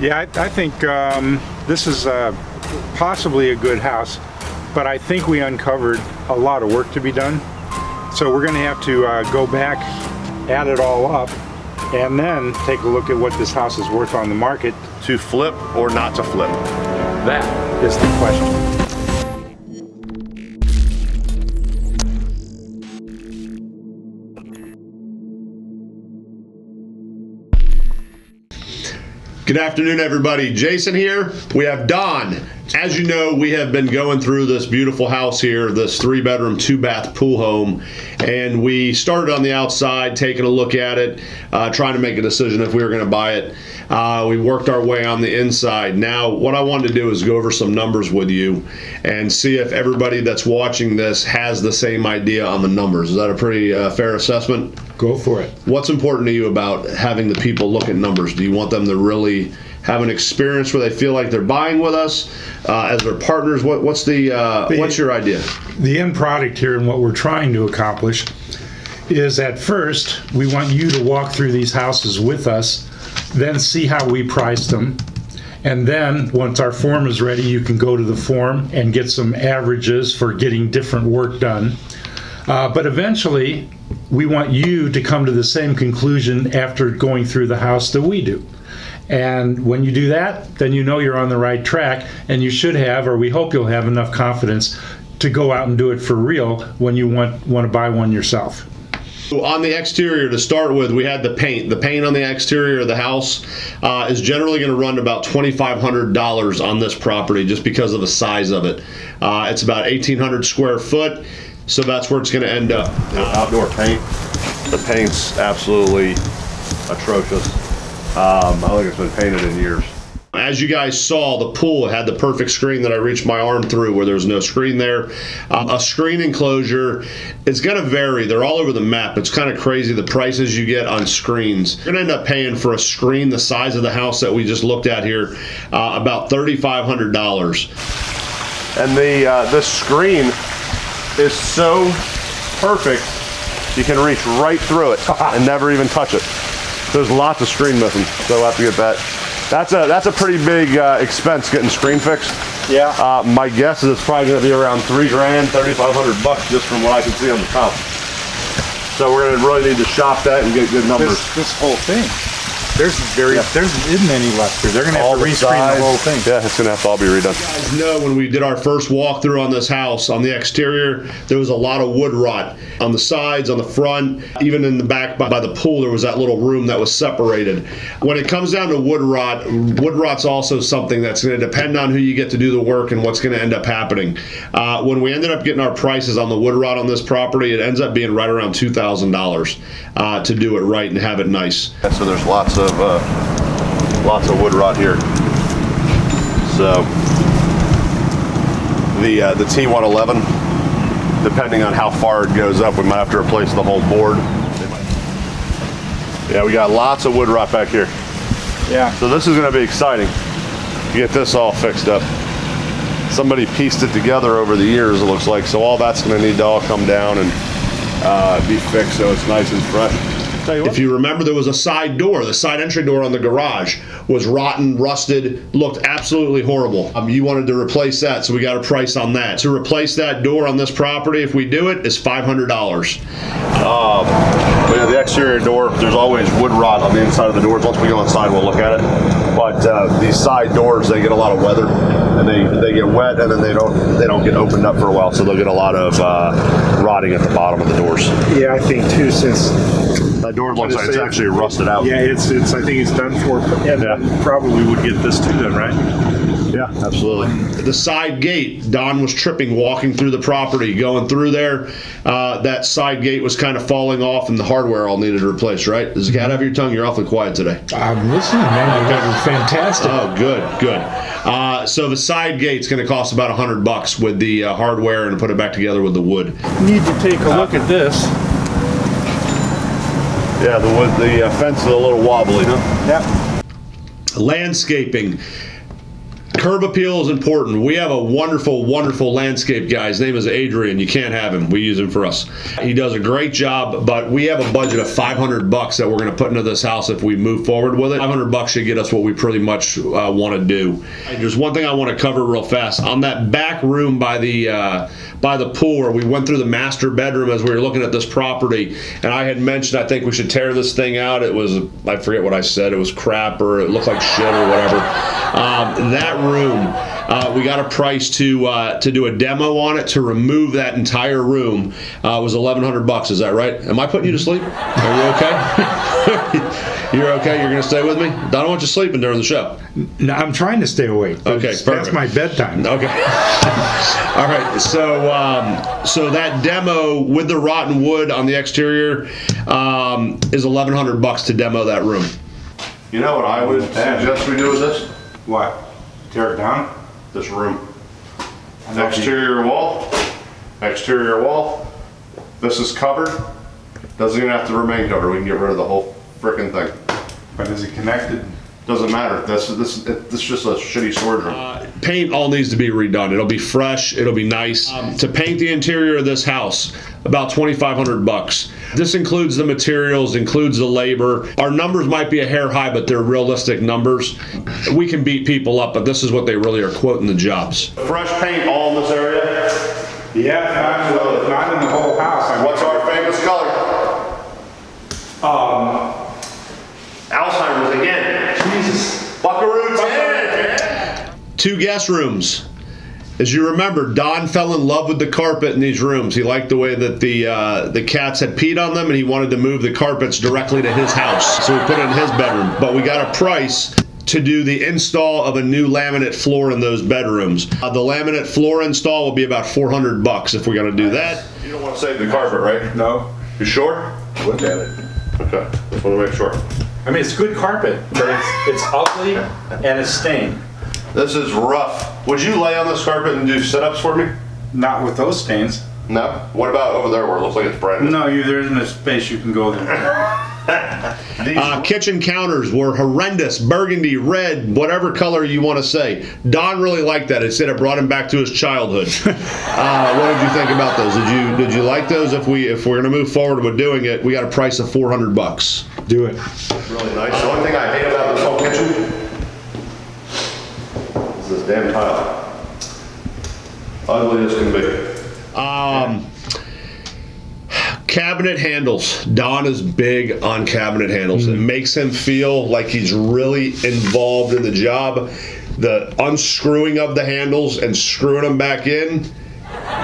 Yeah, I think this is possibly a good house, but I think we uncovered a lot of work to be done. So we're going to have to go back, add it all up, and then take a look at what this house is worth on the market. To flip or not to flip? That is the question. Good afternoon, everybody. Jason here. We have Don. As you know, we have been going through this beautiful house here, this 3-bedroom, 2-bath pool home, and we started on the outside, taking a look at it, trying to make a decision if we were going to buy it. We worked our way on the inside. Now, what I wanted to do is go over some numbers with you and see if everybody that's watching this has the same idea on the numbers. Is that a pretty fair assessment? Go for it. What's important to you about having the people look at numbers? Do you want them to really have an experience where they feel like they're buying with us as their partners? What's your idea? The end product here and what we're trying to accomplish is, at first, we want you to walk through these houses with us, then see how we price them. And then once our form is ready, you can go to the form and get some averages for getting different work done. But eventually, we want you to come to the same conclusion after going through the house that we do. And when you do that, then you know you're on the right track, and you should have, or we hope you'll have, enough confidence to go out and do it for real when you want to buy one yourself. On the exterior, to start with, we had the paint. The paint on the exterior of the house is generally going to run about $2,500 on this property just because of the size of it. It's about 1,800 square foot, so that's where it's going to end up. Outdoor paint. The paint's absolutely atrocious. I think it's been painted in years. As you guys saw, the pool had the perfect screen that I reached my arm through where there's no screen there. A screen enclosure, it's going to vary. They're all over the map. It's kind of crazy the prices you get on screens. You're going to end up paying for a screen the size of the house that we just looked at here, about $3,500. And this screen is so perfect, you can reach right through it and never even touch it. There's lots of screen missing, so we'll have to get that. That's a pretty big expense getting screen fixed. Yeah. My guess is it's probably going to be around $3 grand, $3,500 just from what I can see on the top. So we're going to really need to shop that and get good numbers. This whole thing. There isn't any left here. They're going to have to rescreen the whole thing. Yeah, it's going to have to all be redone. You guys know when we did our first walkthrough on this house, on the exterior, there was a lot of wood rot. On the sides, on the front, even in the back by the pool, there was that little room that was separated. When it comes down to wood rot's also something that's going to depend on who you get to do the work and what's going to end up happening. When we ended up getting our prices on the wood rot on this property, it ends up being right around $2,000 to do it right and have it nice. So there's lots of wood rot here. So the T111, depending on how far it goes up, we might have to replace the whole board. Yeah, we got lots of wood rot back here. Yeah. So this is going to be exciting to get this all fixed up. Somebody pieced it together over the years, it looks like, so all that's going to need to all come down and be fixed so it's nice and fresh. If you remember, there was a side door. The side entry door on the garage was rotten, rusted, looked absolutely horrible. You wanted to replace that, so we got a price on that. To replace that door on this property, if we do it, is $500. But yeah, the exterior door, there's always wood rot on the inside of the doors. Once we go inside, we'll look at it. But these side doors, they get a lot of weather, and they get wet, and then they don't get opened up for a while, so they'll get a lot of rotting at the bottom of the doors. Yeah, I think too, since that door looks like it's actually rusted out. Yeah, I think it's done for, and probably would get this too done, right? Yeah, absolutely. The side gate, Don was tripping walking through the property, going through there. That side gate was kind of falling off and the hardware all needed replaced, right? Does the cat have your tongue? You're awfully quiet today. I'm listening, man. You guys are fantastic. Oh, good. So the side gate's going to cost about $100 with the hardware and put it back together with the wood. Need to take a look at this. Yeah, the fence is a little wobbly, huh? Yep. Landscaping. Curb appeal is important. We have a wonderful, wonderful landscape guy. His name is Adrian. You can't have him. We use him for us. He does a great job, but we have a budget of $500 that we're going to put into this house if we move forward with it. $500 should get us what we pretty much want to do. There's one thing I want to cover real fast. On that back room by the pool where we went through the master bedroom as we were looking at this property, and I had mentioned I think we should tear this thing out. It was, I forget what I said, it was crap or it looked like shit or whatever. That room, we got a price to do a demo on it to remove that entire room. Was $1,100. Is that right? Am I putting you to sleep? Are you okay? You're okay? You're going to stay with me? I don't want you sleeping during the show. No, I'm trying to stay awake. Okay, perfect. That's my bedtime. Okay. All right. So that demo with the rotten wood on the exterior is $1,100 to demo that room. You know what I would suggest we do with this? What? Tear it down? This room. Exterior wall. Exterior wall. This is covered. Doesn't even have to remain covered. We can get rid of the whole frickin' thing. But is it connected? Doesn't matter. This is just a shitty storage room. Paint all needs to be redone. It'll be fresh. It'll be nice. To paint the interior of this house, about $2,500. This includes the materials, includes the labor. Our numbers might be a hair high, but they're realistic numbers. We can beat people up, but this is what they really are quoting the jobs. Fresh paint all in this area? Yeah, not in the whole house. What's our famous color? Alzheimer's again. Jesus. Buckaroo 10. 2 guest rooms. As you remember, Don fell in love with the carpet in these rooms. He liked the way that the cats had peed on them, and he wanted to move the carpets directly to his house. So we put it in his bedroom. But we got a price to do the install of a new laminate floor in those bedrooms. The laminate floor install will be about $400 if we're going to do that. You don't want to save the carpet, right? No. You sure? Look at it. Okay, just want to make sure. I mean, it's good carpet, but it's ugly and it's stained. This is rough. Would you lay on this carpet and do sit-ups for me? Not with those stains. No? What about over there where it looks like it's brand new? No, there isn't a space you can go there. Kitchen counters were horrendous, burgundy, red, whatever color you want to say. Don really liked that. It said it brought him back to his childhood. What did you think about those? Did you like those? If we're going to move forward with doing it, we got a price of $400. Do it. Really nice. The only thing I hate about this whole kitchen is this damn tile. Ugly as can be. Cabinet handles. Don is big on cabinet handles. It makes him feel like he's really involved in the job. The unscrewing of the handles and screwing them back in,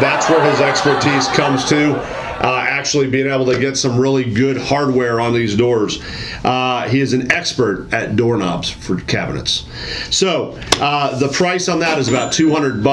that's where his expertise comes to. Actually being able to get some really good hardware on these doors. He is an expert at doorknobs for cabinets. So the price on that is about $200.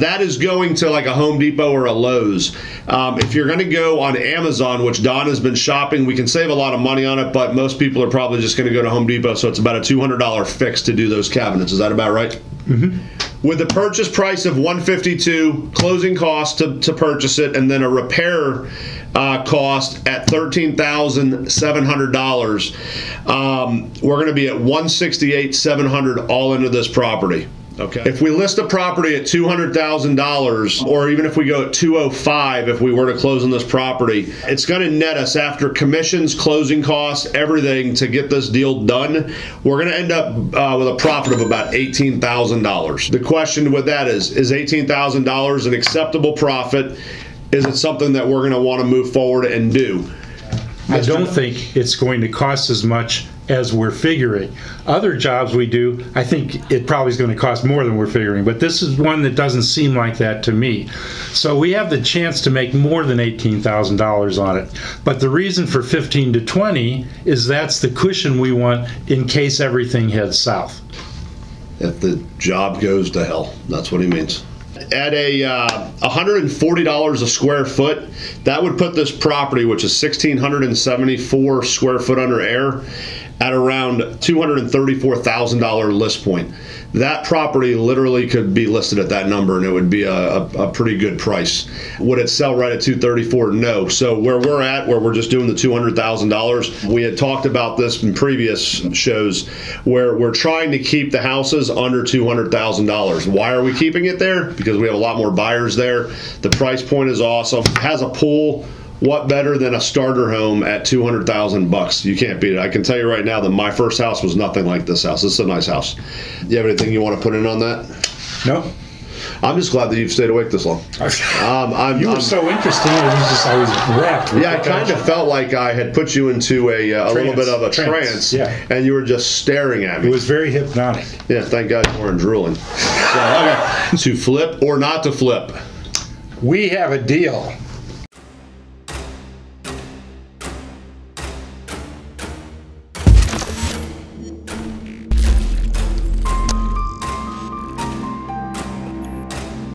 That is going to like a Home Depot or a Lowe's. If you're going to go on Amazon, which Don has been shopping, we can save a lot of money on it, but most people are probably just going to go to Home Depot, so it's about a $200 fix to do those cabinets. Is that about right? Mm-hmm. With the purchase price of $152, closing cost to purchase it, and then a repair cost at $13,700, we're going to be at $168,700 all into this property. Okay. If we list a property at $200,000, or even if we go at $205,000, if we were to close on this property, it's going to net us after commissions, closing costs, everything to get this deal done. We're going to end up with a profit of about $18,000. The question with that is $18,000 an acceptable profit? Is it something that we're going to want to move forward and do? I don't think it's going to cost as much as we're figuring. Other jobs we do, I think it probably is going to cost more than we're figuring, but this is one that doesn't seem like that to me. So we have the chance to make more than $18,000 on it. But the reason for 15 to 20 is that's the cushion we want in case everything heads south. If the job goes to hell, that's what he means. At a $140 a square foot, that would put this property, which is 1,674 square foot under air, at around $234,000 list point. That property literally could be listed at that number and it would be a pretty good price. Would it sell right at $234,000? No. So where we're at, where we're just doing the $200,000, we had talked about this in previous shows where we're trying to keep the houses under $200,000. Why are we keeping it there? Because we have a lot more buyers there. The price point is awesome. It has a pool. What better than a starter home at $200,000? You can't beat it. I can tell you right now that my first house was nothing like this house. This is a nice house. You have anything you want to put in on that? No. I'm just glad that you've stayed awake this long. You were so interesting, I was wrapped. Yeah, I kind of felt like I had put you into a little bit of a trance, yeah. And you were just staring at me. It was very hypnotic. Yeah, thank God you weren't drooling. So, okay. To flip or not to flip? We have a deal